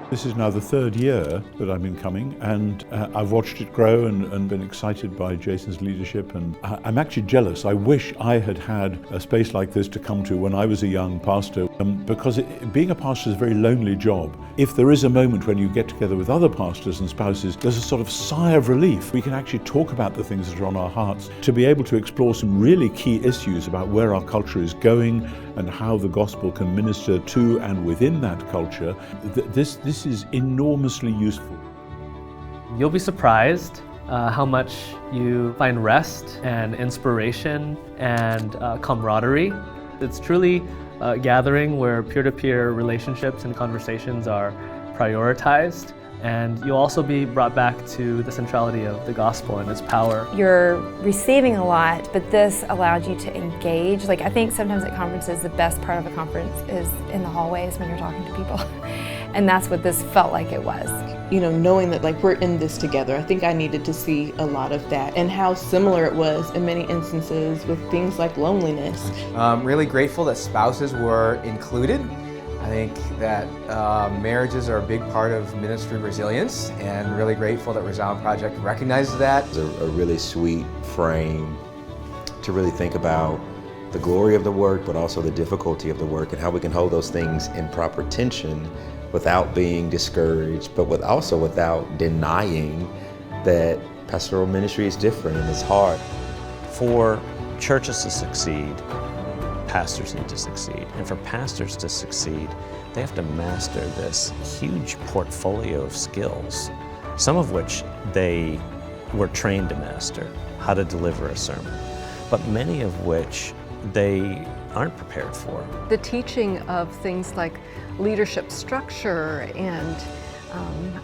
This is now the third year that I've been coming, and I've watched it grow and been excited by Jason's leadership, and I'm actually jealous. I wish I had had a space like this to come to when I was a young pastor, because being a pastor is a very lonely job. If there is a moment when you get together with other pastors and spouses, there's a sort of sigh of relief. We can actually talk about the things that are on our hearts, to be able to explore some really key issues about where our culture is going and how the gospel can minister to and within that culture. This is enormously useful. You'll be surprised how much you find rest and inspiration and camaraderie. It's truly a gathering where peer-to-peer relationships and conversations are prioritized, and you'll also be brought back to the centrality of the gospel and its power. You're receiving a lot, but this allowed you to engage. I think sometimes at conferences, the best part of a conference is in the hallways when you're talking to people. And that's what this felt like it was. You know, knowing that we're in this together, I think I needed to see a lot of that and how similar it was in many instances with things like loneliness. Really grateful that spouses were included. I think that marriages are a big part of ministry resilience, and really grateful that Resound Project recognizes that. It's a really sweet frame to really think about the glory of the work, but also the difficulty of the work, and how we can hold those things in proper tension without being discouraged, but also without denying that pastoral ministry is different and it's hard. For churches to succeed, pastors need to succeed. And for pastors to succeed, they have to master this huge portfolio of skills, some of which they were trained to master, how to deliver a sermon, but many of which they aren't prepared for. The teaching of things like leadership structure and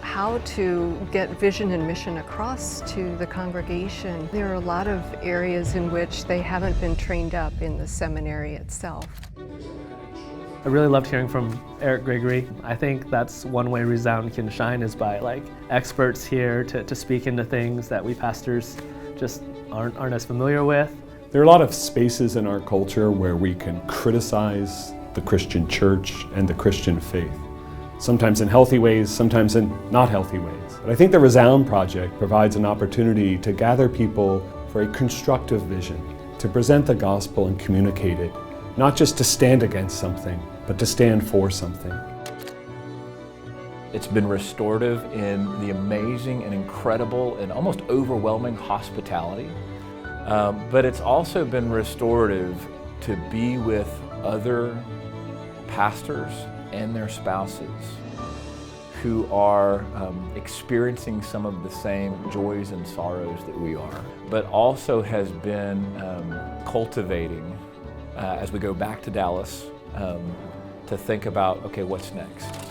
how to get vision and mission across to the congregation. There are a lot of areas in which they haven't been trained up in the seminary itself. I really loved hearing from Eric Gregory. I think that's one way Resound can shine, is by experts here to speak into things that we pastors just aren't as familiar with. There are a lot of spaces in our culture where we can criticize the Christian church and the Christian faith. Sometimes in healthy ways, sometimes in not healthy ways. But I think the Resound Project provides an opportunity to gather people for a constructive vision, to present the gospel and communicate it, not just to stand against something, but to stand for something. It's been restorative in the amazing and incredible and almost overwhelming hospitality. But it's also been restorative to be with other pastors and their spouses who are experiencing some of the same joys and sorrows that we are, but also has been cultivating as we go back to Dallas to think about, okay, what's next?